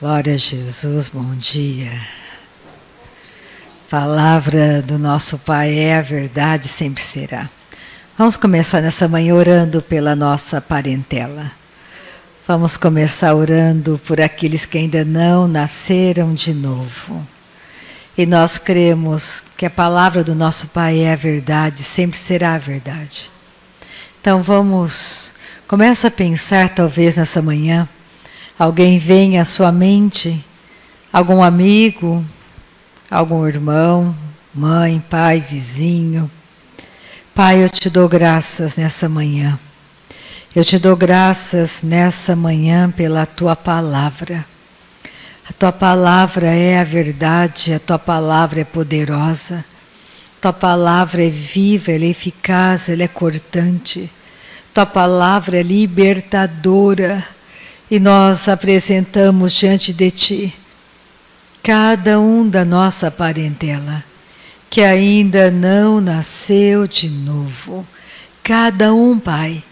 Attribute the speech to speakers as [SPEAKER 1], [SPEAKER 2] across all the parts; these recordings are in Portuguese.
[SPEAKER 1] Glória a Jesus, bom dia. Palavra do nosso Pai é a verdade, sempre será. Vamos começar nessa manhã orando pela nossa parentela. Vamos começar orando por aqueles que ainda não nasceram de novo. E nós cremos que a palavra do nosso Pai é a verdade, sempre será a verdade. Então começa a pensar talvez nessa manhã, alguém vem à sua mente, algum amigo, algum irmão, mãe, pai, vizinho. Pai, eu te dou graças nessa manhã. Eu te dou graças nessa manhã pela tua palavra. A tua palavra é a verdade, a tua palavra é poderosa. A tua palavra é viva, ela é eficaz, ela é cortante. A tua palavra é libertadora. E nós apresentamos diante de ti cada um da nossa parentela que ainda não nasceu de novo. Cada um, Pai,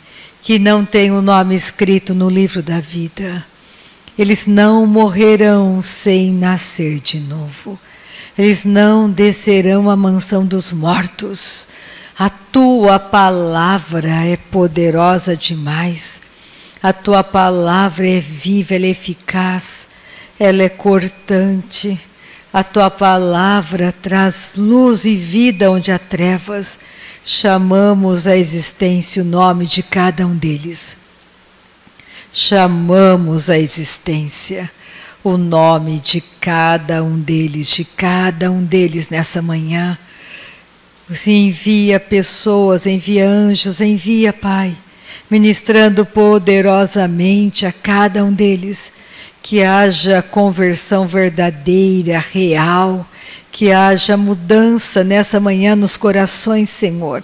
[SPEAKER 1] que não tem o nome escrito no livro da vida. Eles não morrerão sem nascer de novo. Eles não descerão à mansão dos mortos. A tua palavra é poderosa demais. A tua palavra é viva, ela é eficaz, ela é cortante. A tua palavra traz luz e vida onde há trevas. Chamamos à existência o nome de cada um deles. Chamamos à existência o nome de cada um deles nessa manhã. Você envia pessoas, envia anjos, envia, Pai, ministrando poderosamente a cada um deles, que haja conversão verdadeira, real, que haja mudança nessa manhã nos corações, Senhor,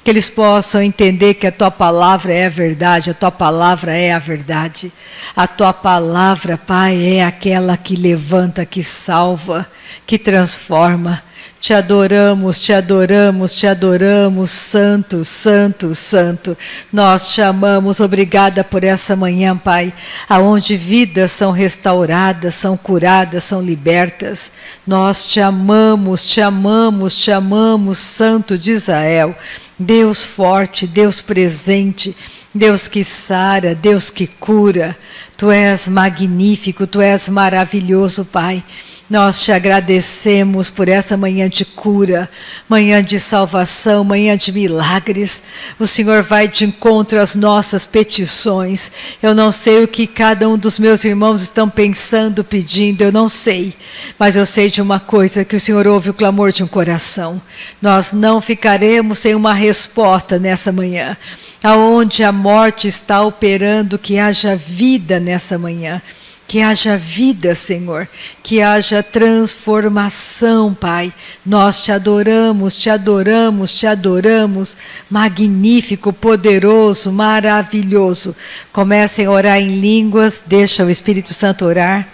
[SPEAKER 1] que eles possam entender que a tua palavra é a verdade, a tua palavra é a verdade, a tua palavra, Pai, é aquela que levanta, que salva, que transforma. Te adoramos, te adoramos, te adoramos, Santo, Santo, Santo. Nós te amamos, obrigada por essa manhã, Pai, aonde vidas são restauradas, são curadas, são libertas. Nós te amamos, te amamos, te amamos, Santo de Israel. Deus forte, Deus presente, Deus que sara, Deus que cura. Tu és magnífico, tu és maravilhoso, Pai. Nós te agradecemos por essa manhã de cura, manhã de salvação, manhã de milagres. O Senhor vai de encontro às nossas petições. Eu não sei o que cada um dos meus irmãos estão pensando, pedindo, eu não sei. Mas eu sei de uma coisa, que o Senhor ouve o clamor de um coração. Nós não ficaremos sem uma resposta nessa manhã. Aonde a morte está operando, que haja vida nessa manhã. Que haja vida, Senhor, que haja transformação, Pai. Nós te adoramos, te adoramos, te adoramos. Magnífico, poderoso, maravilhoso. Comecem a orar em línguas, deixa o Espírito Santo orar.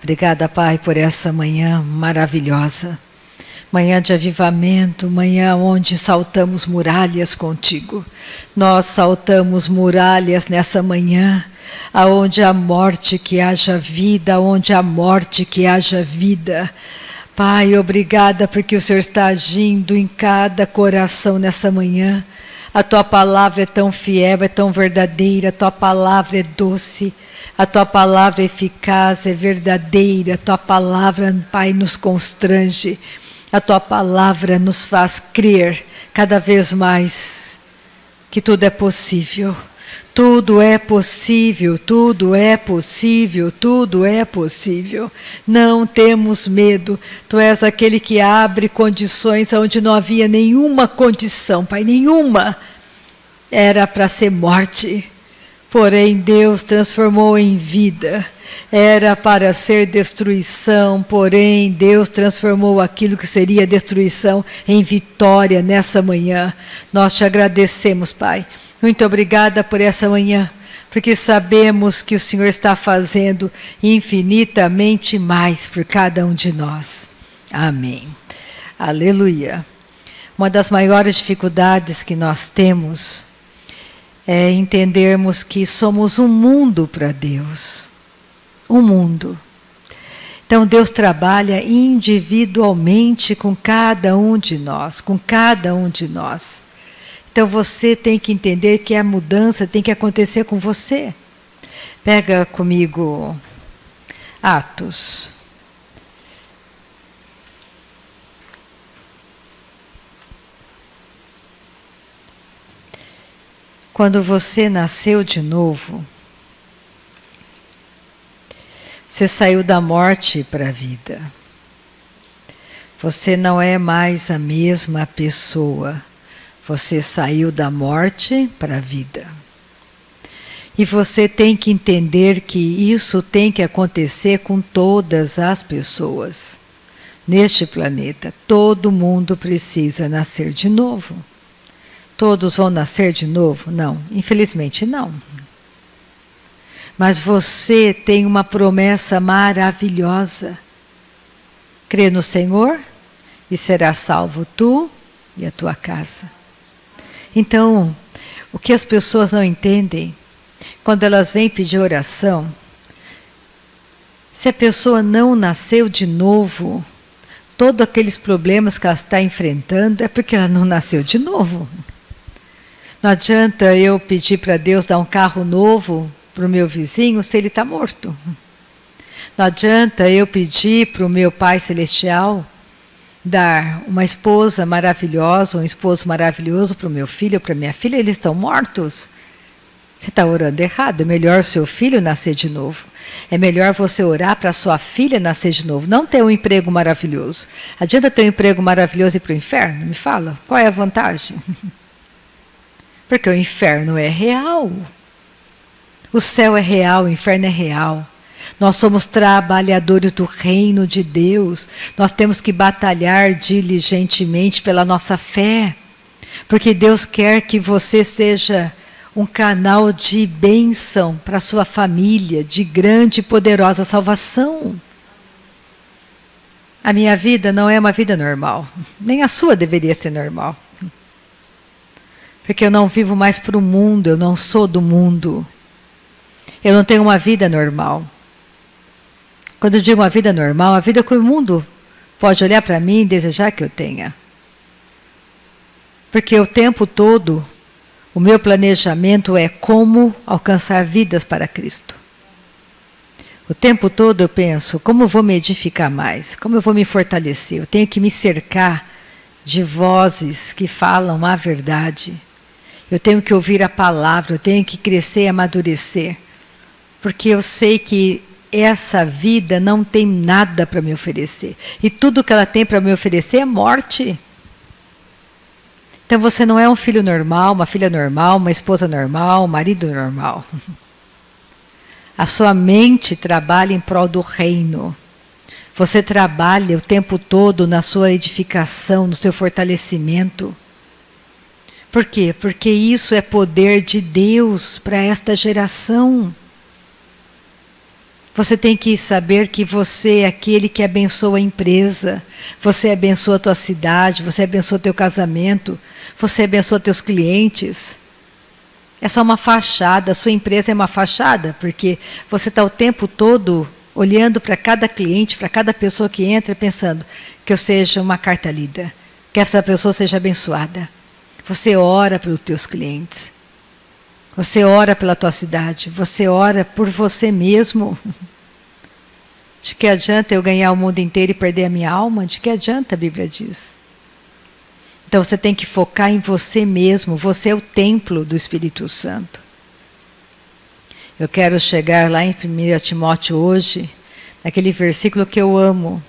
[SPEAKER 1] Obrigada, Pai, por essa manhã maravilhosa. Manhã de avivamento, manhã onde saltamos muralhas contigo. Nós saltamos muralhas nessa manhã, aonde há morte que haja vida, aonde há morte que haja vida. Pai, obrigada porque o Senhor está agindo em cada coração nessa manhã. A tua palavra é tão fiel, é tão verdadeira, a tua palavra é doce, a tua palavra é eficaz, é verdadeira, a tua palavra, Pai, nos constrange. A tua palavra nos faz crer cada vez mais que tudo é possível. Tudo é possível, tudo é possível, tudo é possível. Não temos medo. Tu és aquele que abre condições onde não havia nenhuma condição, Pai, nenhuma. Era para ser morte. Porém, Deus transformou em vida. Era para ser destruição, porém, Deus transformou aquilo que seria destruição em vitória nessa manhã. Nós te agradecemos, Pai. Muito obrigada por essa manhã, porque sabemos que o Senhor está fazendo infinitamente mais por cada um de nós. Amém. Aleluia. Uma das maiores dificuldades que nós temos é entendermos que somos um mundo para Deus. Um mundo. Então Deus trabalha individualmente com cada um de nós, com cada um de nós. Então você tem que entender que a mudança tem que acontecer com você. Pega comigo Atos. Quando você nasceu de novo, você saiu da morte para a vida. Você não é mais a mesma pessoa. Você saiu da morte para a vida. E você tem que entender que isso tem que acontecer com todas as pessoas. Neste planeta, todo mundo precisa nascer de novo. Todos vão nascer de novo? Não, infelizmente não. Mas você tem uma promessa maravilhosa. Crê no Senhor e serás salvo tu e a tua casa. Então, o que as pessoas não entendem, quando elas vêm pedir oração, se a pessoa não nasceu de novo, todos aqueles problemas que ela está enfrentando é porque ela não nasceu de novo. Não adianta eu pedir para Deus dar um carro novo para o meu vizinho se ele está morto. Não adianta eu pedir para o meu Pai Celestial dar uma esposa maravilhosa, um esposo maravilhoso para o meu filho ou para a minha filha, eles estão mortos. Você está orando errado. É melhor o seu filho nascer de novo. É melhor você orar para a sua filha nascer de novo. Não ter um emprego maravilhoso. Adianta ter um emprego maravilhoso e ir para o inferno? Me fala, qual é a vantagem? Porque o inferno é real. O céu é real, o inferno é real. Nós somos trabalhadores do reino de Deus. Nós temos que batalhar diligentemente pela nossa fé. Porque Deus quer que você seja um canal de bênção para a sua família, de grande e poderosa salvação. A minha vida não é uma vida normal. Nem a sua deveria ser normal. Porque eu não vivo mais para o mundo, eu não sou do mundo. Eu não tenho uma vida normal. Quando eu digo uma vida normal, a vida que o mundo pode olhar para mim e desejar que eu tenha. Porque o tempo todo, o meu planejamento é como alcançar vidas para Cristo. O tempo todo eu penso, como eu vou me edificar mais? Como eu vou me fortalecer? Eu tenho que me cercar de vozes que falam a verdade. Eu tenho que ouvir a palavra, eu tenho que crescer e amadurecer. Porque eu sei que essa vida não tem nada para me oferecer. E tudo que ela tem para me oferecer é morte. Então você não é um filho normal, uma filha normal, uma esposa normal, um marido normal. A sua mente trabalha em prol do reino. Você trabalha o tempo todo na sua edificação, no seu fortalecimento. Por quê? Porque isso é poder de Deus para esta geração. Você tem que saber que você é aquele que abençoa a empresa, você abençoa a tua cidade, você abençoa o teu casamento, você abençoa teus clientes. É só uma fachada, a sua empresa é uma fachada, porque você está o tempo todo olhando para cada cliente, para cada pessoa que entra, pensando que eu seja uma carta lida, que essa pessoa seja abençoada. Você ora pelos teus clientes. Você ora pela tua cidade, você ora por você mesmo. De que adianta eu ganhar o mundo inteiro e perder a minha alma? De que adianta, a Bíblia diz. Então você tem que focar em você mesmo, você é o templo do Espírito Santo. Eu quero chegar lá em 1 Timóteo hoje, naquele versículo que eu amo.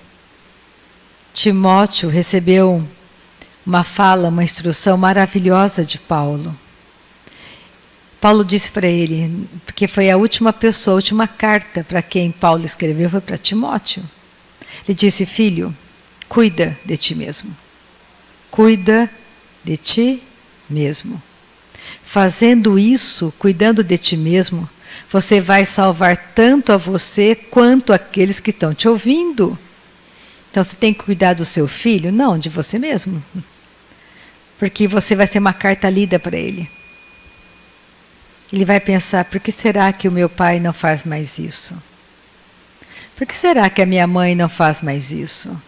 [SPEAKER 1] Timóteo recebeu uma fala, uma instrução maravilhosa de Paulo. Paulo disse para ele, porque foi a última pessoa, a última carta para quem Paulo escreveu foi para Timóteo. Ele disse, filho, cuida de ti mesmo. Cuida de ti mesmo. Fazendo isso, cuidando de ti mesmo, você vai salvar tanto a você quanto aqueles que estão te ouvindo. Então você tem que cuidar do seu filho? Não, de você mesmo. Porque você vai ser uma carta lida para ele. Ele vai pensar, por que será que o meu pai não faz mais isso? Por que será que a minha mãe não faz mais isso?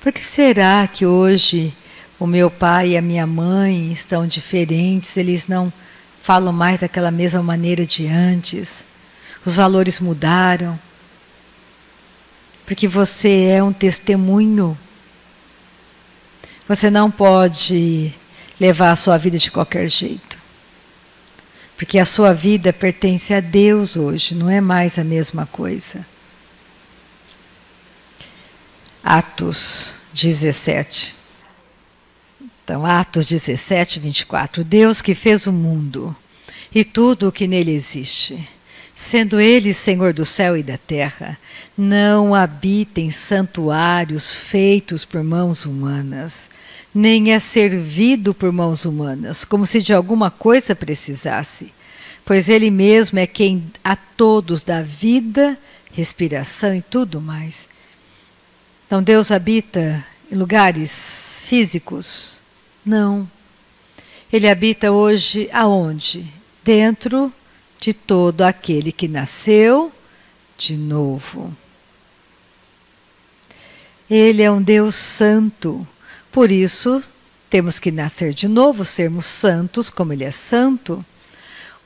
[SPEAKER 1] Por que será que hoje o meu pai e a minha mãe estão diferentes? Eles não falam mais daquela mesma maneira de antes. Os valores mudaram. Porque você é um testemunho. Você não pode levar a sua vida de qualquer jeito. Porque a sua vida pertence a Deus hoje, não é mais a mesma coisa. Atos 17. Então, Atos 17, 24. Deus que fez o mundo e tudo o que nele existe, sendo Ele Senhor do céu e da terra, não habita em santuários feitos por mãos humanas, nem é servido por mãos humanas, como se de alguma coisa precisasse, pois Ele mesmo é quem a todos dá vida, respiração e tudo mais. Então Deus habita em lugares físicos? Não. Ele habita hoje aonde? Dentro de todo aquele que nasceu de novo. Ele é um Deus santo, por isso temos que nascer de novo, sermos santos como Ele é santo.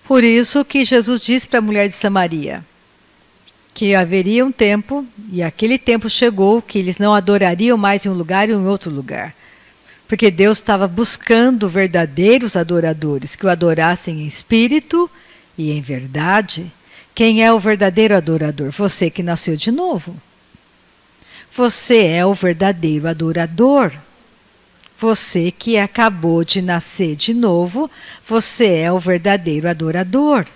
[SPEAKER 1] Por isso que Jesus disse para a mulher de Samaria que haveria um tempo, e aquele tempo chegou, que eles não adorariam mais em um lugar e em outro lugar. Porque Deus estava buscando verdadeiros adoradores, que o adorassem em espírito e em verdade. Quem é o verdadeiro adorador? Você que nasceu de novo. Você é o verdadeiro adorador. Você que acabou de nascer de novo, você é o verdadeiro adorador.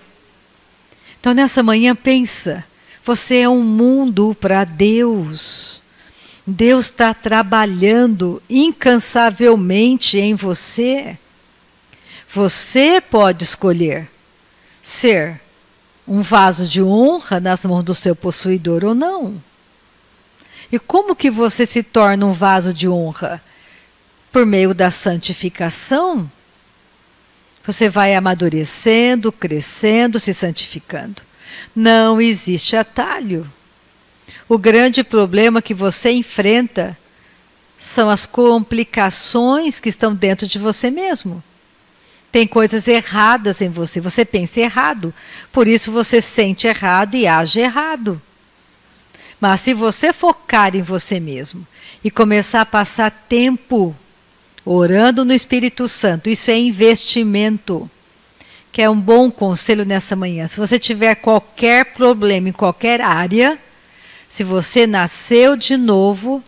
[SPEAKER 1] Então nessa manhã pensa, você é um mundo para Deus. Deus está trabalhando incansavelmente em você. Você pode escolher ser um vaso de honra nas mãos do seu possuidor ou não. E como que você se torna um vaso de honra? Por meio da santificação. Você vai amadurecendo, crescendo, se santificando. Não existe atalho. O grande problema que você enfrenta são as complicações que estão dentro de você mesmo. Tem coisas erradas em você, você pensa errado, por isso você sente errado e age errado. Mas se você focar em você mesmo e começar a passar tempo orando no Espírito Santo, isso é investimento. Que é um bom conselho nessa manhã. Se você tiver qualquer problema em qualquer área, se você nasceu de novo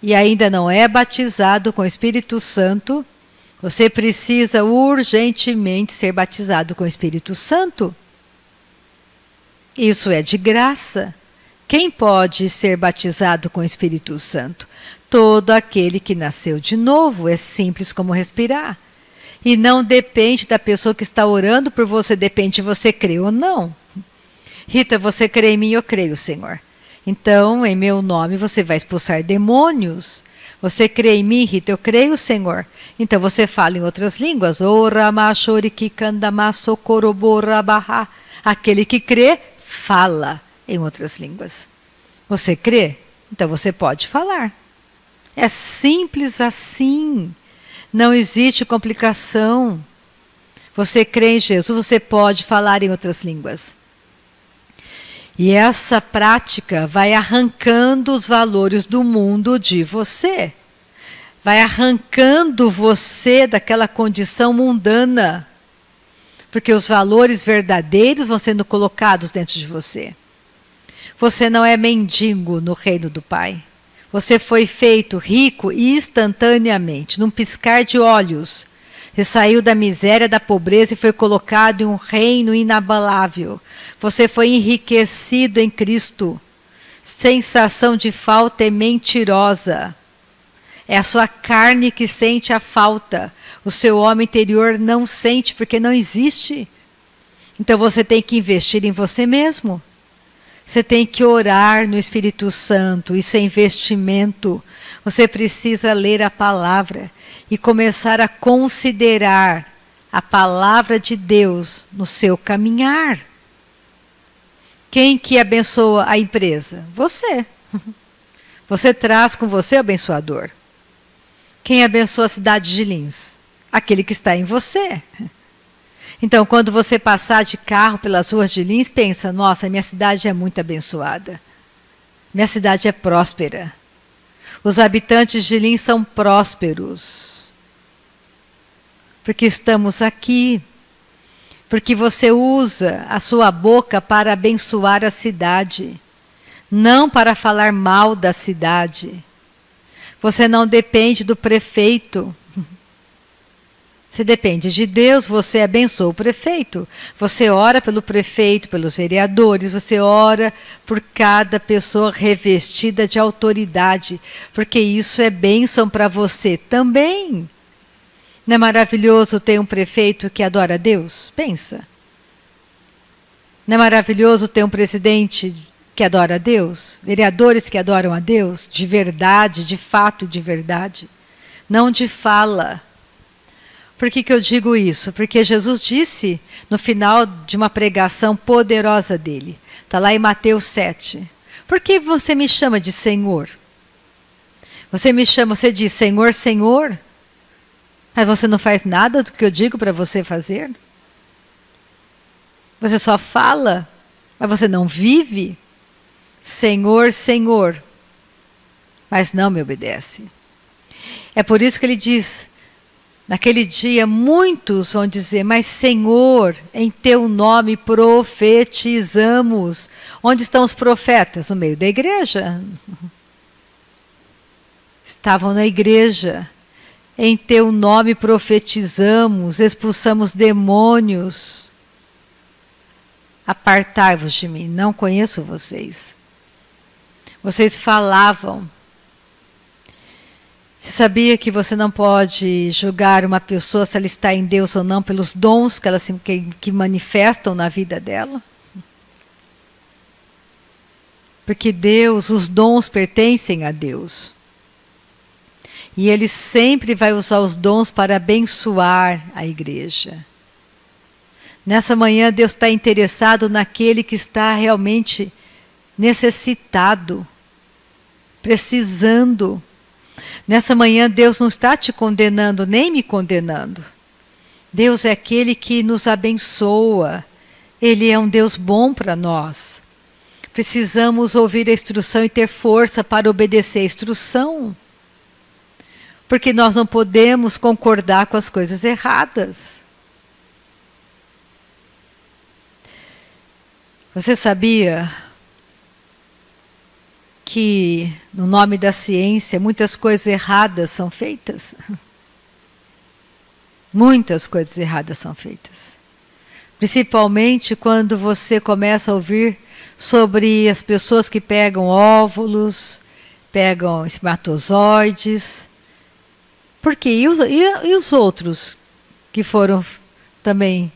[SPEAKER 1] e ainda não é batizado com o Espírito Santo, você precisa urgentemente ser batizado com o Espírito Santo. Isso é de graça. Quem pode ser batizado com o Espírito Santo? Todo aquele que nasceu de novo. É simples como respirar. E não depende da pessoa que está orando por você, depende de você crer ou não. Rita, você crê em mim? Eu creio, Senhor. Então, em meu nome, você vai expulsar demônios. Você crê em mim, Rita? Eu creio, Senhor. Então, você fala em outras línguas. Aquele que crê, fala em outras línguas. Você crê? Então, você pode falar. É simples assim. Não existe complicação. Você crê em Jesus, você pode falar em outras línguas. E essa prática vai arrancando os valores do mundo de você. Vai arrancando você daquela condição mundana. Porque os valores verdadeiros vão sendo colocados dentro de você. Você não é mendigo no reino do Pai. Você foi feito rico instantaneamente, num piscar de olhos. Você saiu da miséria, da pobreza e foi colocado em um reino inabalável. Você foi enriquecido em Cristo. Sensação de falta é mentirosa. É a sua carne que sente a falta. O seu homem interior não sente porque não existe. Então você tem que investir em você mesmo. Você tem que orar no Espírito Santo, isso é investimento. Você precisa ler a palavra e começar a considerar a palavra de Deus no seu caminhar. Quem que abençoa a empresa? Você. Você traz com você o abençoador. Quem abençoa a cidade de Lins? Aquele que está em você. Então, quando você passar de carro pelas ruas de Lins, pensa, nossa, minha cidade é muito abençoada. Minha cidade é próspera. Os habitantes de Lins são prósperos. Porque estamos aqui. Porque você usa a sua boca para abençoar a cidade. Não para falar mal da cidade. Você não depende do prefeito. Você depende de Deus, você abençoa o prefeito. Você ora pelo prefeito, pelos vereadores, você ora por cada pessoa revestida de autoridade, porque isso é bênção para você também. Não é maravilhoso ter um prefeito que adora a Deus? Pensa. Não é maravilhoso ter um presidente que adora a Deus? Vereadores que adoram a Deus? De verdade, de fato, de verdade. Não de fala. Por que eu digo isso? Porque Jesus disse no final de uma pregação poderosa dele. Está lá em Mateus 7. Por que você me chama de Senhor? Você diz Senhor, Senhor, mas você não faz nada do que eu digo para você fazer? Você só fala, mas você não vive? Senhor, Senhor, mas não me obedece. É por isso que ele diz, naquele dia muitos vão dizer, mas Senhor, em teu nome profetizamos. Onde estão os profetas? No meio da igreja. Estavam na igreja. Em teu nome profetizamos, expulsamos demônios. Apartai-vos de mim, não conheço vocês. Vocês falavam. Você sabia que você não pode julgar uma pessoa se ela está em Deus ou não pelos dons que manifestam na vida dela? Porque Deus, os dons pertencem a Deus. E Ele sempre vai usar os dons para abençoar a igreja. Nessa manhã, Deus está interessado naquele que está realmente necessitado, precisando. Nessa manhã, Deus não está te condenando, nem me condenando. Deus é aquele que nos abençoa. Ele é um Deus bom para nós. Precisamos ouvir a instrução e ter força para obedecer a instrução. Porque nós não podemos concordar com as coisas erradas. Você sabia que no nome da ciência muitas coisas erradas são feitas? Muitas coisas erradas são feitas. Principalmente quando você começa a ouvir sobre as pessoas que pegam óvulos, pegam espermatozoides. Por quê? E os outros que foram também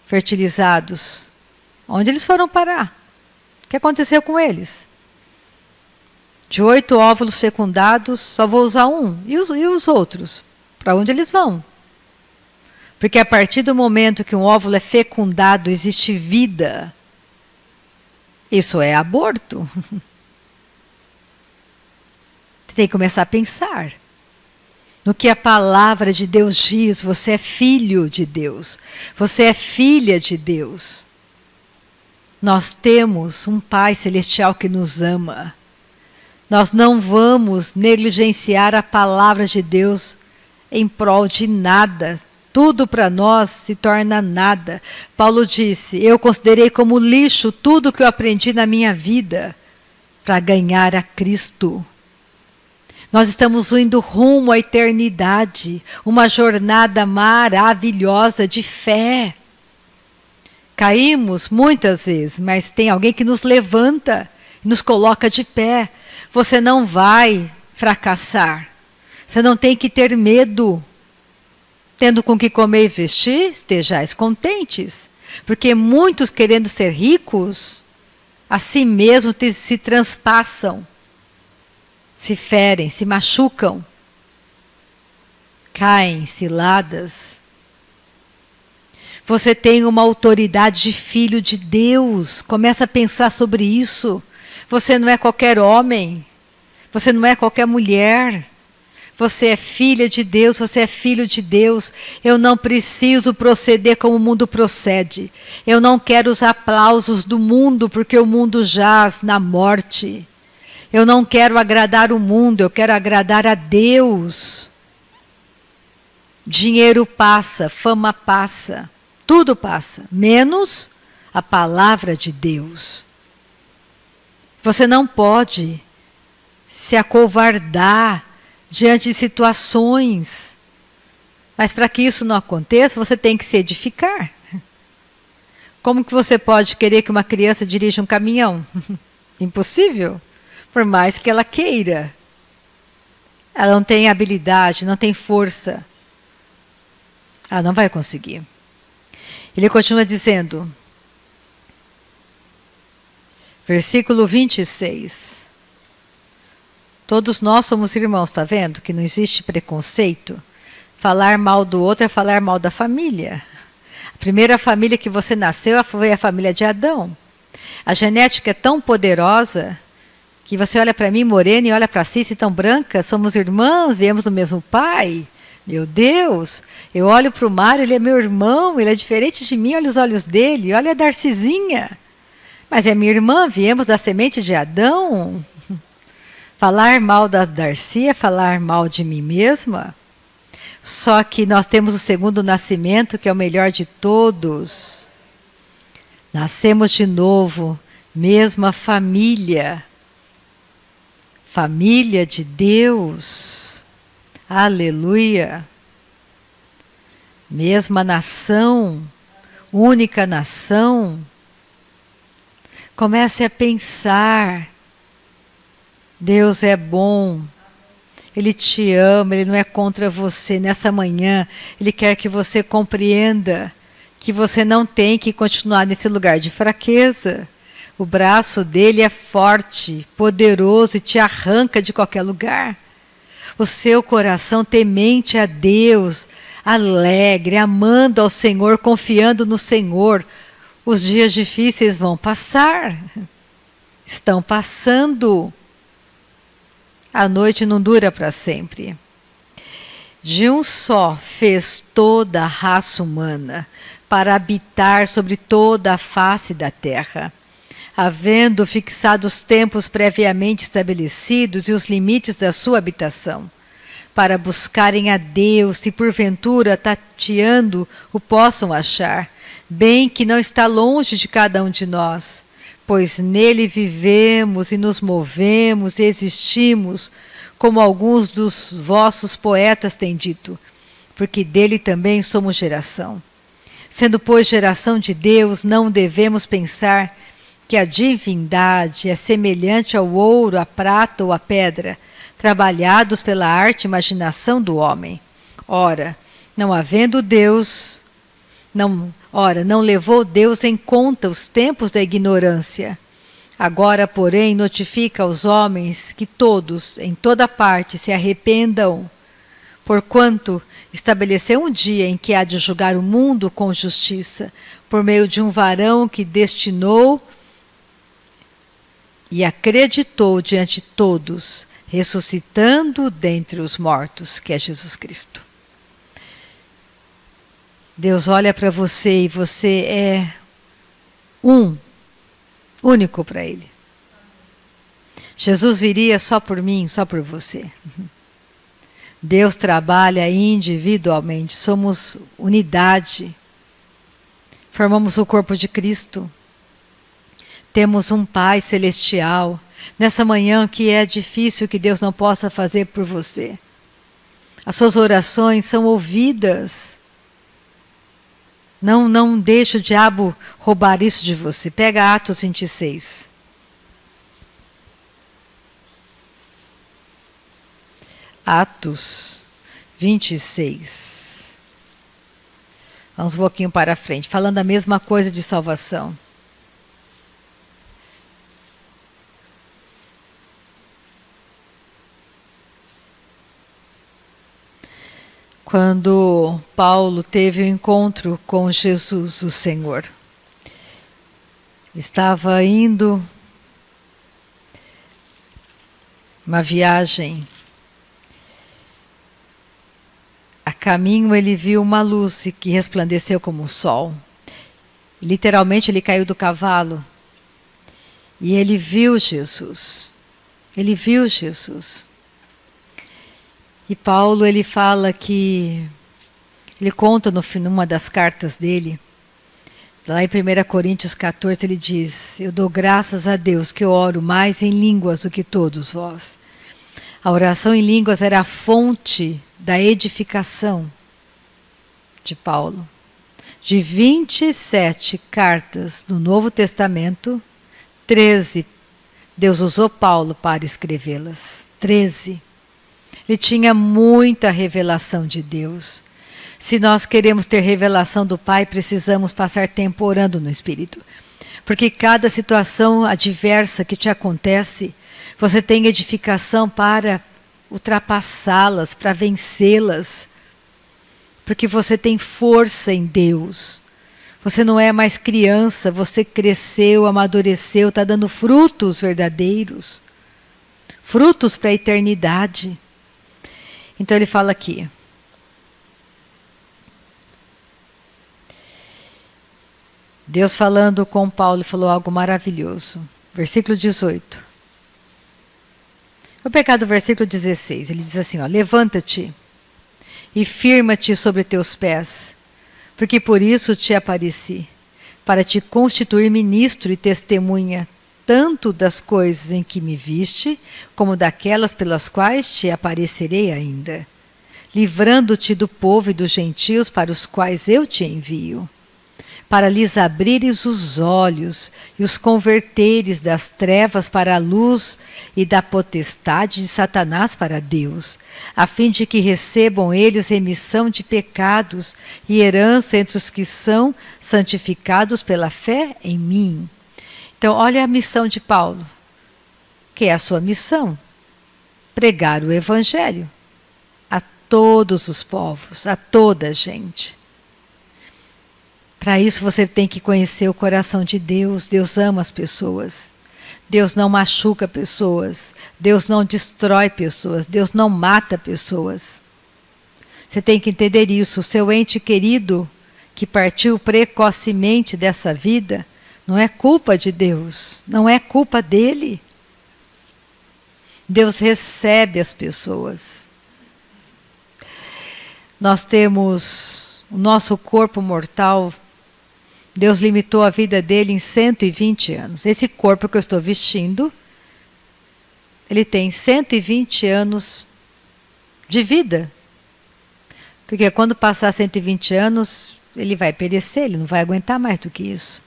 [SPEAKER 1] fertilizados? Onde eles foram parar? O que aconteceu com eles? De 8 óvulos fecundados, só vou usar um. E os outros? Para onde eles vão? Porque a partir do momento que um óvulo é fecundado, existe vida. Isso é aborto. Tem que começar a pensar no que a palavra de Deus diz. Você é filho de Deus. Você é filha de Deus. Nós temos um Pai Celestial que nos ama. Nós não vamos negligenciar a palavra de Deus em prol de nada. Tudo para nós se torna nada. Paulo disse, eu considerei como lixo tudo que eu aprendi na minha vida para ganhar a Cristo. Nós estamos indo rumo à eternidade, uma jornada maravilhosa de fé. Caímos muitas vezes, mas tem alguém que nos levanta, nos coloca de pé. Você não vai fracassar. Você não tem que ter medo. Tendo com que comer e vestir, estejais contentes. Porque muitos, querendo ser ricos, a si mesmos se transpassam, se ferem, se machucam, caem em ciladas. Você tem uma autoridade de filho de Deus. Começa a pensar sobre isso. Você não é qualquer homem. Você não é qualquer mulher. Você é filha de Deus, você é filho de Deus. Eu não preciso proceder como o mundo procede. Eu não quero os aplausos do mundo, porque o mundo jaz na morte. Eu não quero agradar o mundo, eu quero agradar a Deus. Dinheiro passa, fama passa, tudo passa, menos a palavra de Deus. Você não pode se acovardar diante de situações. Mas para que isso não aconteça, você tem que se edificar. Como que você pode querer que uma criança dirija um caminhão? Impossível. Por mais que ela queira. Ela não tem habilidade, não tem força. Ela não vai conseguir. Ele continua dizendo, versículo 26. Todos nós somos irmãos, está vendo? Que não existe preconceito. Falar mal do outro é falar mal da família. A primeira família que você nasceu foi a família de Adão. A genética é tão poderosa que você olha para mim, morena, e olha para Cici, tão branca, somos irmãs, viemos do mesmo pai. Meu Deus, eu olho para o Mário, ele é meu irmão, ele é diferente de mim, olha os olhos dele, olha a Darcizinha. Mas é minha irmã, viemos da semente de Adão. Falar mal da Darcy é falar mal de mim mesma. Só que nós temos o segundo nascimento, que é o melhor de todos. Nascemos de novo, mesma família. Família de Deus. Aleluia. Mesma nação, única nação. Comece a pensar. Deus é bom. Ele te ama, Ele não é contra você. Nessa manhã, Ele quer que você compreenda que você não tem que continuar nesse lugar de fraqueza. O braço dele é forte, poderoso e te arranca de qualquer lugar. O seu coração temente a Deus, alegre, amando ao Senhor, confiando no Senhor. Os dias difíceis vão passar. Estão passando. A noite não dura para sempre. De um só fez toda a raça humana para habitar sobre toda a face da terra, havendo fixado os tempos previamente estabelecidos e os limites da sua habitação, para buscarem a Deus e porventura tateando o possam achar, bem que não está longe de cada um de nós, pois nele vivemos e nos movemos e existimos, como alguns dos vossos poetas têm dito, porque dele também somos geração. Sendo, pois, geração de Deus, não devemos pensar que a divindade é semelhante ao ouro, à prata ou à pedra, trabalhados pela arte e imaginação do homem. Ora, não havendo Deus, não levou Deus em conta os tempos da ignorância. Agora, porém, notifica aos homens que todos, em toda parte, se arrependam, porquanto estabeleceu um dia em que há de julgar o mundo com justiça, por meio de um varão que destinou e acreditou diante de todos, ressuscitando dentre os mortos, que é Jesus Cristo. Deus olha para você e você é único para Ele. Jesus viria só por mim, só por você. Deus trabalha individualmente, somos unidade. Formamos o corpo de Cristo. Temos um Pai celestial. Nessa manhã que é difícil que Deus não possa fazer por você. As suas orações são ouvidas. Não deixe o diabo roubar isso de você. Pega Atos 26. Atos 26. Vamos um pouquinho para frente, falando a mesma coisa de salvação. quando Paulo teve um encontro com Jesus, o Senhor. Estava indo uma viagem. A caminho ele viu uma luz que resplandeceu como o sol. Literalmente ele caiu do cavalo e ele viu Jesus. Ele viu Jesus. E Paulo ele fala que, ele conta numa das cartas dele, lá em 1 Coríntios 14 ele diz: eu dou graças a Deus que eu oro mais em línguas do que todos vós. A oração em línguas era a fonte da edificação de Paulo. De 27 cartas do Novo Testamento, 13 Deus usou Paulo para escrevê-las. 13. Ele tinha muita revelação de Deus. Se nós queremos ter revelação do Pai, precisamos passar tempo orando no Espírito. Porque cada situação adversa que te acontece, você tem edificação para ultrapassá-las, para vencê-las. Porque você tem força em Deus. Você não é mais criança, você cresceu, amadureceu, está dando frutos verdadeiros. Frutos para a eternidade. Então ele fala aqui. Deus falando com Paulo falou algo maravilhoso. Versículo 18. Vou pegar do versículo 16. Ele diz assim, ó: levanta-te e firma-te sobre teus pés, porque por isso te apareci, para te constituir ministro e testemunha, tanto das coisas em que me viste, como daquelas pelas quais te aparecerei ainda, livrando-te do povo e dos gentios para os quais eu te envio, para lhes abrires os olhos e os converteres das trevas para a luz e da potestade de Satanás para Deus, a fim de que recebam eles remissão de pecados e herança entre os que são santificados pela fé em mim. Então, olha a missão de Paulo, que é a sua missão: pregar o Evangelho a todos os povos, a toda a gente. Para isso você tem que conhecer o coração de Deus. Deus ama as pessoas. Deus não machuca pessoas. Deus não destrói pessoas. Deus não mata pessoas. Você tem que entender isso. O seu ente querido que partiu precocemente dessa vida não é culpa de Deus. Não é culpa dele. Deus recebe as pessoas. Nós temos o nosso corpo mortal. Deus limitou a vida dele em 120 anos. Esse corpo que eu estou vestindo, ele tem 120 anos de vida. Porque quando passar 120 anos, ele vai perecer, ele não vai aguentar mais do que isso.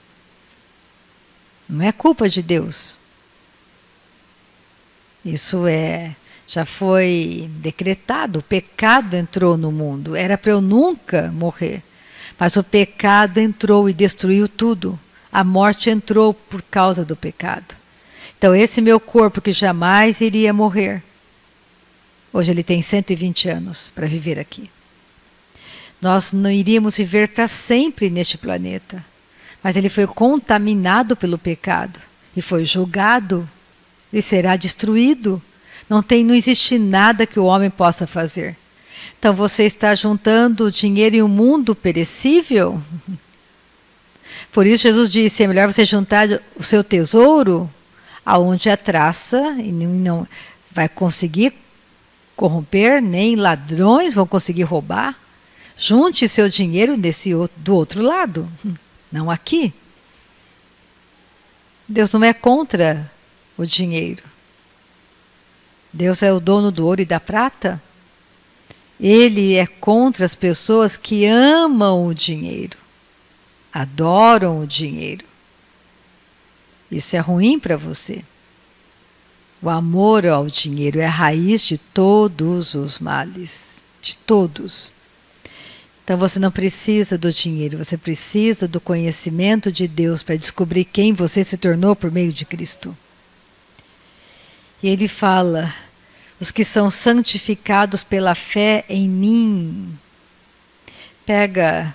[SPEAKER 1] Não é culpa de Deus. Isso já foi decretado, o pecado entrou no mundo. Era para eu nunca morrer. Mas o pecado entrou e destruiu tudo. A morte entrou por causa do pecado. Então esse meu corpo que jamais iria morrer, hoje ele tem 120 anos para viver aqui. Nós não iríamos viver para sempre neste planeta. Mas ele foi contaminado pelo pecado e foi julgado e será destruído. Não existe nada que o homem possa fazer. Então você está juntando dinheiro em um mundo perecível? Por isso Jesus disse, é melhor você juntar o seu tesouro aonde a traça e não vai conseguir corromper, nem ladrões vão conseguir roubar. Junte seu dinheiro do outro lado, não aqui. Deus não é contra o dinheiro. Deus é o dono do ouro e da prata. Ele é contra as pessoas que amam o dinheiro, adoram o dinheiro. Isso é ruim para você. O amor ao dinheiro é a raiz de todos os males, de todos. Então você não precisa do dinheiro, você precisa do conhecimento de Deus para descobrir quem você se tornou por meio de Cristo. E ele fala: os que são santificados pela fé em mim. Pega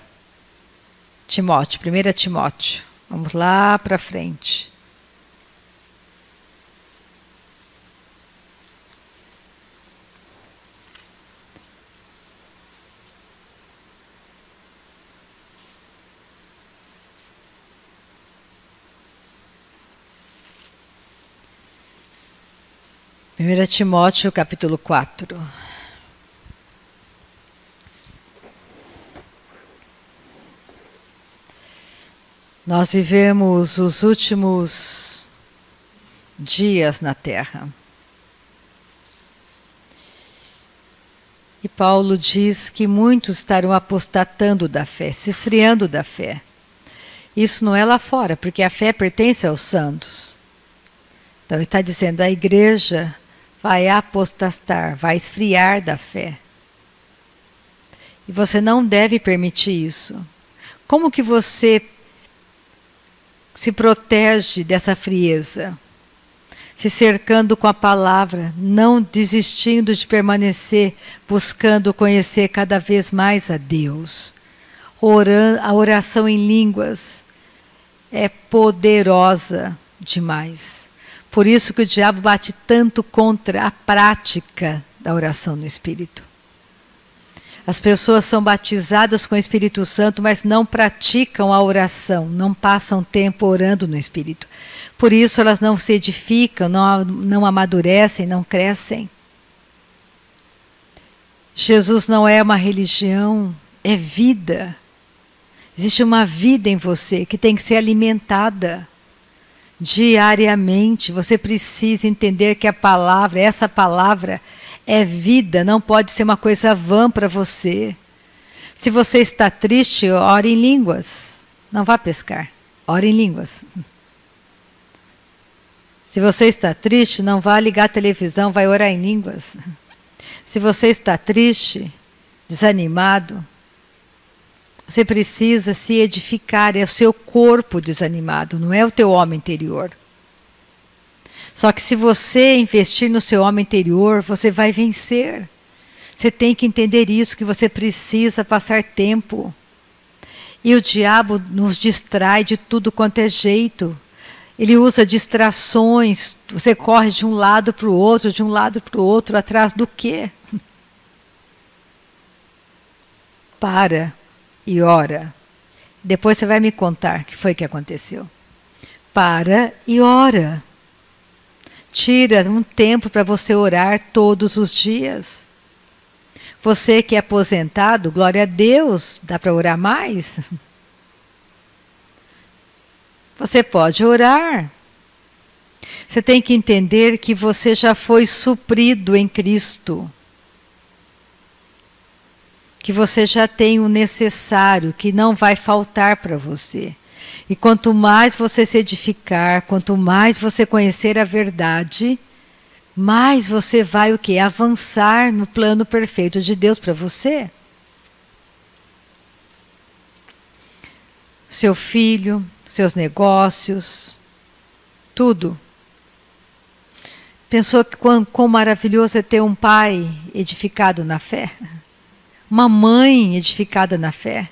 [SPEAKER 1] Timóteo, 1 Timóteo. Vamos lá para frente. Primeira Timóteo, capítulo 4. Nós vivemos os últimos dias na Terra. E Paulo diz que muitos estarão apostatando da fé, se esfriando da fé. Isso não é lá fora, porque a fé pertence aos santos. Então ele está dizendo, a igreja vai apostatar, vai esfriar da fé. E você não deve permitir isso. Como que você se protege dessa frieza? Se cercando com a palavra, não desistindo de permanecer, buscando conhecer cada vez mais a Deus. A oração em línguas é poderosa demais. Por isso que o diabo bate tanto contra a prática da oração no Espírito. As pessoas são batizadas com o Espírito Santo, mas não praticam a oração, não passam tempo orando no Espírito. Por isso elas não se edificam, não amadurecem, não crescem. Jesus não é uma religião, é vida. Existe uma vida em você que tem que ser alimentada diariamente. Você precisa entender que a palavra, essa palavra é vida, não pode ser uma coisa vã para você. Se você está triste, ore em línguas. Não vá pescar, ore em línguas. Se você está triste, não vá ligar a televisão, vai orar em línguas. Se você está triste, desanimado, você precisa se edificar, é o seu corpo desanimado, não é o teu homem interior. Só que se você investir no seu homem interior, você vai vencer. Você tem que entender isso, que você precisa passar tempo. E o diabo nos distrai de tudo quanto é jeito. Ele usa distrações, você corre de um lado para o outro, de um lado para o outro, atrás do quê? Para e ora. Depois você vai me contar o que foi que aconteceu. Para e ora. Tira um tempo para você orar todos os dias. Você que é aposentado, glória a Deus, dá para orar mais? Você pode orar. Você tem que entender que você já foi suprido em Cristo. Que você já tem o necessário, que não vai faltar para você. E quanto mais você se edificar, quanto mais você conhecer a verdade, mais você vai o quê? Avançar no plano perfeito de Deus para você. Seu filho, seus negócios, tudo. Pensou que quão maravilhoso é ter um pai edificado na fé? Uma mãe edificada na fé?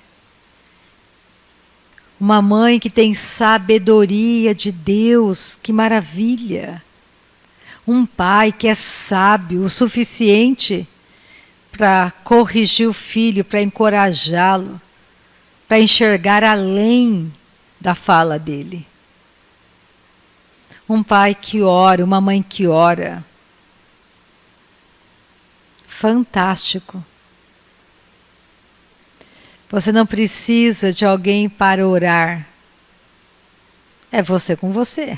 [SPEAKER 1] Uma mãe que tem sabedoria de Deus, que maravilha. Um pai que é sábio o suficiente para corrigir o filho, para encorajá-lo, para enxergar além da fala dele. Um pai que ora, uma mãe que ora. Fantástico. Você não precisa de alguém para orar. É você com você.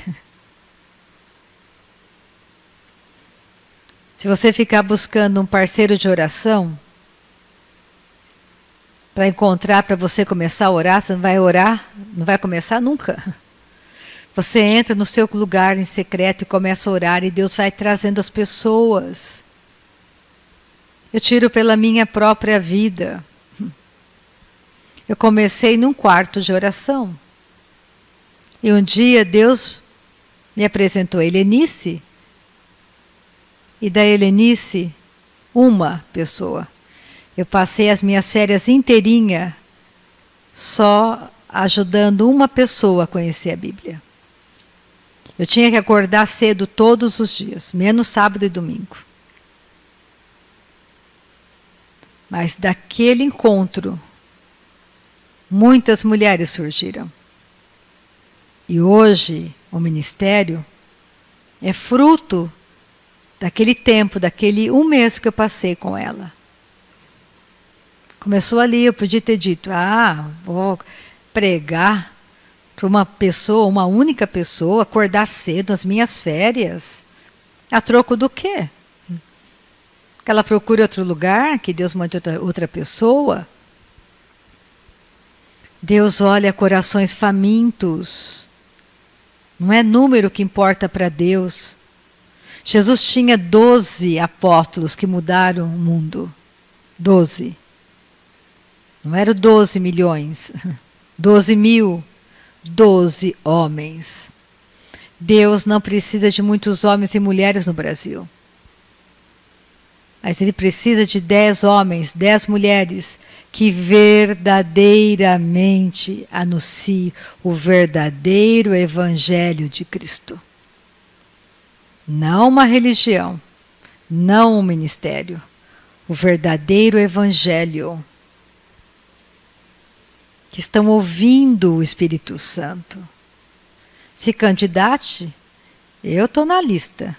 [SPEAKER 1] Se você ficar buscando um parceiro de oração, para encontrar, para você começar a orar, você não vai orar, não vai começar nunca. Você entra no seu lugar em secreto e começa a orar e Deus vai trazendo as pessoas. Eu tiro pela minha própria vida. Eu comecei num quarto de oração. E um dia Deus me apresentou a Helenice. E da Helenice, uma pessoa. Eu passei as minhas férias inteirinha só ajudando uma pessoa a conhecer a Bíblia. Eu tinha que acordar cedo todos os dias, menos sábado e domingo. Mas daquele encontro, muitas mulheres surgiram. E hoje, o ministério é fruto daquele tempo, daquele 1 mês que eu passei com ela. Começou ali, eu podia ter dito, vou pregar para uma pessoa, uma única pessoa, acordar cedo nas minhas férias. A troco do quê? Que ela procure outro lugar, que Deus mande outra pessoa. Deus olha corações famintos. Não é número que importa para Deus. Jesus tinha 12 apóstolos que mudaram o mundo. 12. Não eram 12 milhões. 12 mil. 12 homens. Deus não precisa de muitos homens e mulheres no Brasil. Mas Ele precisa de 10 homens, 10 mulheres que verdadeiramente anunciem o verdadeiro Evangelho de Cristo. Não uma religião, não um ministério. O verdadeiro Evangelho. Que estão ouvindo o Espírito Santo. Se candidate, eu estou na lista.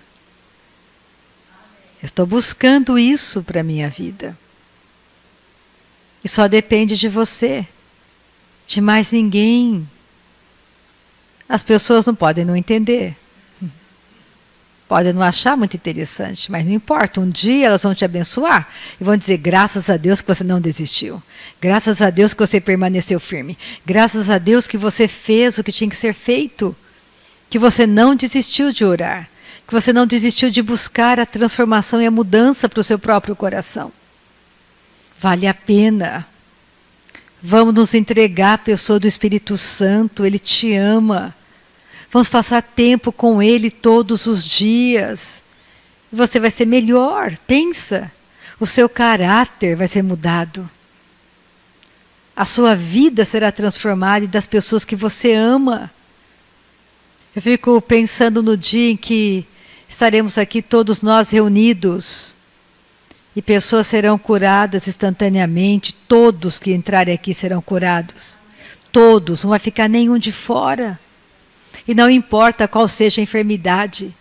[SPEAKER 1] Eu estou buscando isso para a minha vida. E só depende de você, de mais ninguém. As pessoas não podem não entender. Podem não achar muito interessante, mas não importa. Um dia elas vão te abençoar e vão dizer, graças a Deus que você não desistiu. Graças a Deus que você permaneceu firme. Graças a Deus que você fez o que tinha que ser feito. Que você não desistiu de orar. Que você não desistiu de buscar a transformação e a mudança para o seu próprio coração. Vale a pena. Vamos nos entregar à pessoa do Espírito Santo. Ele te ama. Vamos passar tempo com Ele todos os dias. E você vai ser melhor. Pensa. O seu caráter vai ser mudado. A sua vida será transformada e das pessoas que você ama. Eu fico pensando no dia em que estaremos aqui todos nós reunidos e pessoas serão curadas instantaneamente. Todos que entrarem aqui serão curados. Todos, não vai ficar nenhum de fora. E não importa qual seja a enfermidade,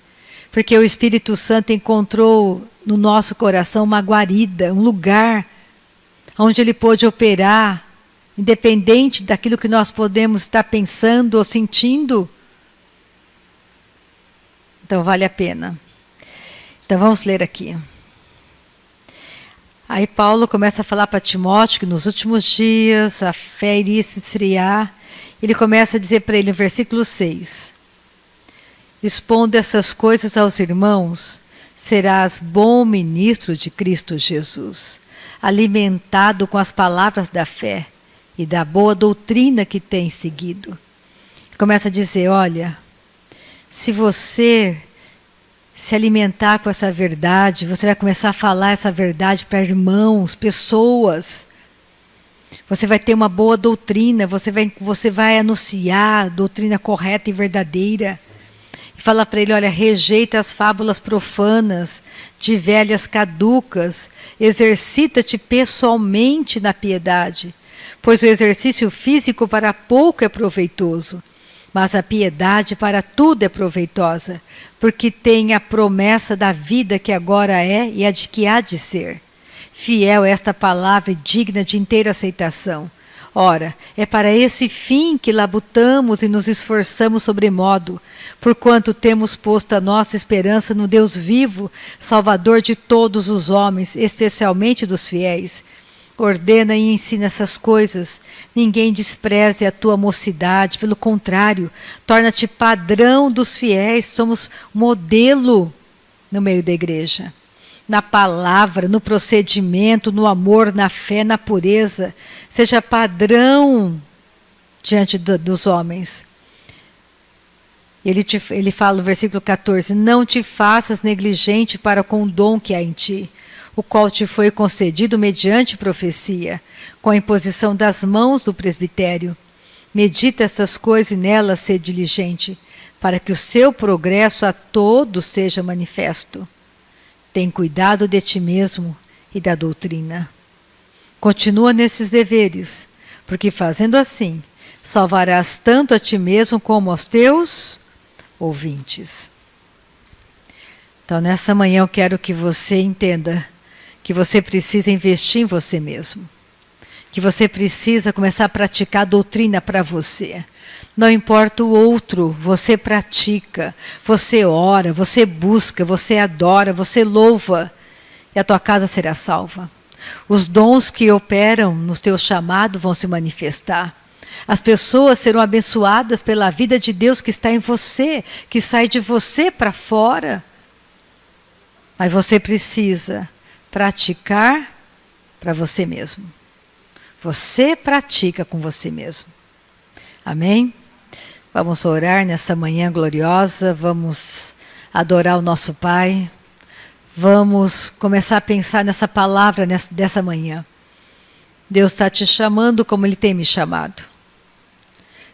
[SPEAKER 1] porque o Espírito Santo encontrou no nosso coração uma guarida, um lugar onde Ele pôde operar, independente daquilo que nós podemos estar pensando ou sentindo. Então vale a pena. Então vamos ler aqui. Aí Paulo começa a falar para Timóteo que nos últimos dias a fé iria se esfriar. Ele começa a dizer para ele no versículo 6. Expondo essas coisas aos irmãos, serás bom ministro de Cristo Jesus, alimentado com as palavras da fé e da boa doutrina que tens seguido. Ele começa a dizer, olha, se você se alimentar com essa verdade, você vai começar a falar essa verdade para irmãos, pessoas. Você vai ter uma boa doutrina, você vai anunciar a doutrina correta e verdadeira. E fala para ele, olha, rejeita as fábulas profanas, de velhas caducas, exercita-te pessoalmente na piedade, pois o exercício físico para pouco é proveitoso, mas a piedade para tudo é proveitosa, porque tem a promessa da vida que agora é e a de que há de ser. Fiel é esta palavra e digna de inteira aceitação. Ora, é para esse fim que labutamos e nos esforçamos sobremodo, porquanto temos posto a nossa esperança no Deus vivo, Salvador de todos os homens, especialmente dos fiéis. Ordena e ensina essas coisas. Ninguém despreze a tua mocidade, pelo contrário, torna-te padrão dos fiéis. Somos modelo no meio da igreja. Na palavra, no procedimento, no amor, na fé, na pureza. Seja padrão diante dos homens. Ele fala no versículo 14, não te faças negligente para com o dom que há em ti. o qual te foi concedido mediante profecia, com a imposição das mãos do presbitério. Medita essas coisas e nelas ser diligente, para que o seu progresso a todos seja manifesto. Tem cuidado de ti mesmo e da doutrina. Continua nesses deveres, porque fazendo assim, salvarás tanto a ti mesmo como aos teus ouvintes. Então, nessa manhã eu quero que você entenda que você precisa investir em você mesmo. Que você precisa começar a praticar a doutrina para você. Não importa o outro, você pratica, você ora, você busca, você adora, você louva, e a tua casa será salva. Os dons que operam no teu chamado vão se manifestar. As pessoas serão abençoadas pela vida de Deus que está em você, que sai de você para fora. Mas você precisa praticar para você mesmo. Você pratica com você mesmo. Amém? Vamos orar nessa manhã gloriosa, vamos adorar o nosso Pai. Vamos começar a pensar nessa palavra dessa manhã. Deus está te chamando como Ele tem me chamado.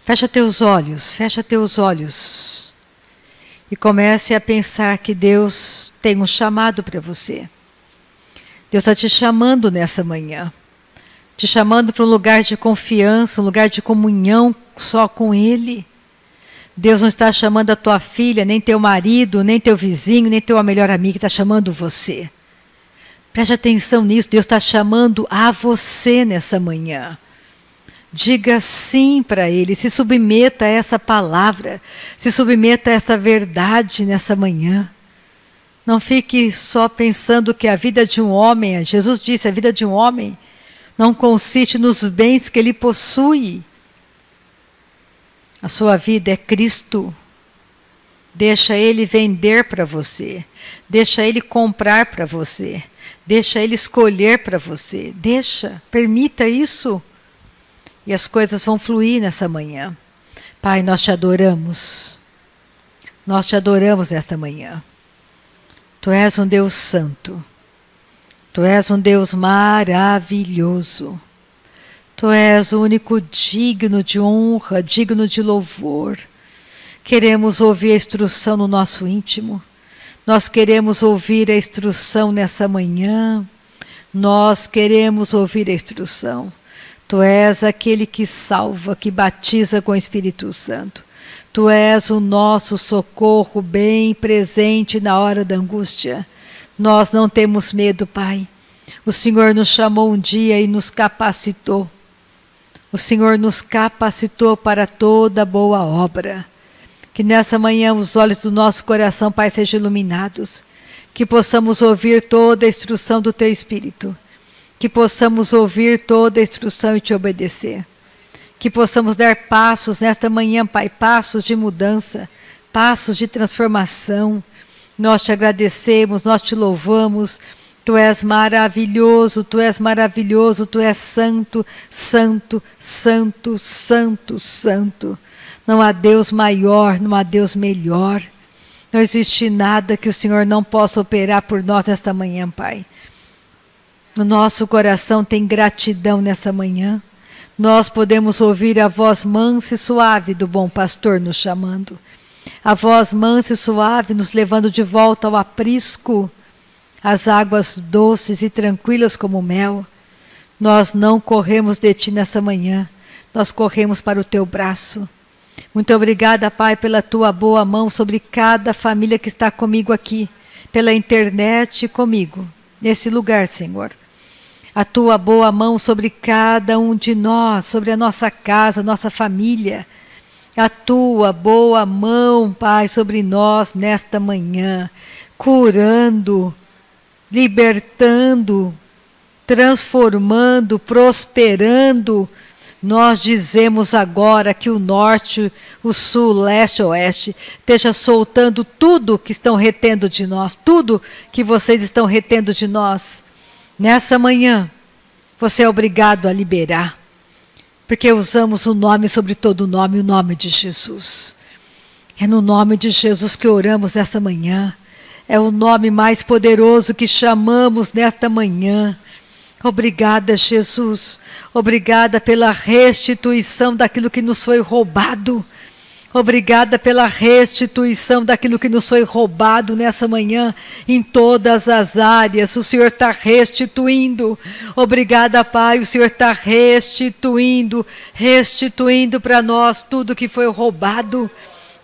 [SPEAKER 1] Fecha teus olhos. E comece a pensar que Deus tem um chamado para você. Deus está te chamando nessa manhã. Te chamando para um lugar de confiança, um lugar de comunhão só com Ele. Deus não está chamando a tua filha, nem teu marido, nem teu vizinho, nem teu melhor amigo, está chamando você. Preste atenção nisso, Deus está chamando a você nessa manhã. Diga sim para Ele, se submeta a essa palavra, se submeta a essa verdade nessa manhã. Não fique só pensando que a vida de um homem, Jesus disse, a vida de um homem não consiste nos bens que ele possui. A sua vida é Cristo. Deixa Ele vender para você. Deixa Ele comprar para você. Deixa Ele escolher para você. Permita isso. E as coisas vão fluir nessa manhã. Pai, nós te adoramos. Nós te adoramos nesta manhã. Tu és um Deus santo. Tu és um Deus maravilhoso. Tu és o único digno de honra, digno de louvor. Queremos ouvir a instrução no nosso íntimo. Nós queremos ouvir a instrução nessa manhã. Nós queremos ouvir a instrução. Tu és aquele que salva, que batiza com o Espírito Santo. Tu és o nosso socorro bem presente na hora da angústia. Nós não temos medo, Pai. O Senhor nos chamou um dia e nos capacitou. O Senhor nos capacitou para toda boa obra. Que nessa manhã os olhos do nosso coração, Pai, sejam iluminados. Que possamos ouvir toda a instrução do Teu Espírito. Que possamos ouvir toda a instrução e Te obedecer. Que possamos dar passos nesta manhã, Pai, passos de mudança, passos de transformação. Nós Te agradecemos, nós Te louvamos. Tu és maravilhoso, Tu és maravilhoso, Tu és santo, santo, santo, santo, santo. Não há Deus maior, não há Deus melhor. Não existe nada que o Senhor não possa operar por nós nesta manhã, Pai. No nosso coração tem gratidão nessa manhã. Nós podemos ouvir a voz mansa e suave do bom pastor nos chamando. A voz mansa e suave nos levando de volta ao aprisco, as águas doces e tranquilas como mel. Nós não corremos de Ti nessa manhã, nós corremos para o Teu braço. Muito obrigada, Pai, pela Tua boa mão sobre cada família que está comigo aqui, pela internet comigo, nesse lugar, Senhor. A Tua boa mão sobre cada um de nós, sobre a nossa casa, nossa família. A Tua boa mão, Pai, sobre nós nesta manhã, curando, libertando, transformando, prosperando. Nós dizemos agora que o norte, o sul, o leste, o oeste, esteja soltando tudo que estão retendo de nós, tudo que vocês estão retendo de nós. Nessa manhã, você é obrigado a liberar, porque usamos o nome sobre todo nome, o nome de Jesus. É no nome de Jesus que oramos nessa manhã. É o nome mais poderoso que chamamos nesta manhã. Obrigada, Jesus. Obrigada pela restituição daquilo que nos foi roubado. Obrigada pela restituição daquilo que nos foi roubado nessa manhã, em todas as áreas. O Senhor está restituindo. Obrigada, Pai, o Senhor está restituindo para nós tudo que foi roubado.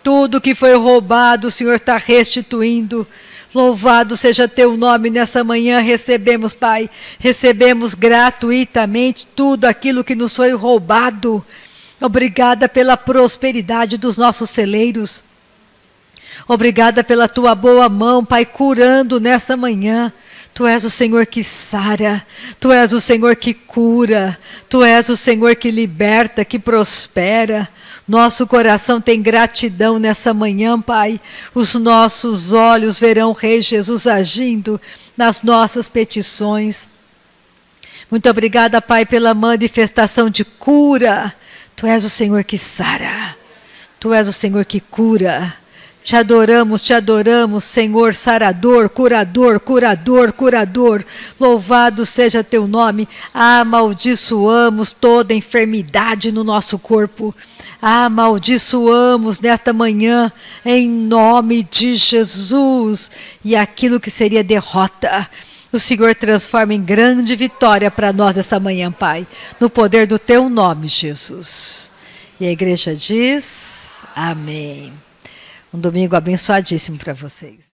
[SPEAKER 1] Tudo que foi roubado, o Senhor está restituindo. Louvado seja teu nome nessa manhã. Recebemos, Pai, recebemos gratuitamente tudo aquilo que nos foi roubado. Obrigada pela prosperidade dos nossos celeiros. Obrigada pela tua boa mão, Pai, curando nessa manhã. Tu és o Senhor que sara, Tu és o Senhor que cura, Tu és o Senhor que liberta, que prospera. Nosso coração tem gratidão nessa manhã, Pai. Os nossos olhos verão o Rei Jesus agindo nas nossas petições. Muito obrigada, Pai, pela manifestação de cura. Tu és o Senhor que sara, Tu és o Senhor que cura. Te adoramos, Senhor sarador, curador, curador, curador. Louvado seja teu nome. Amaldiçoamos toda enfermidade no nosso corpo. Amaldiçoamos nesta manhã, em nome de Jesus. E aquilo que seria derrota, o Senhor transforma em grande vitória para nós esta manhã, Pai. No poder do teu nome, Jesus. E a igreja diz, amém. Um domingo abençoadíssimo para vocês.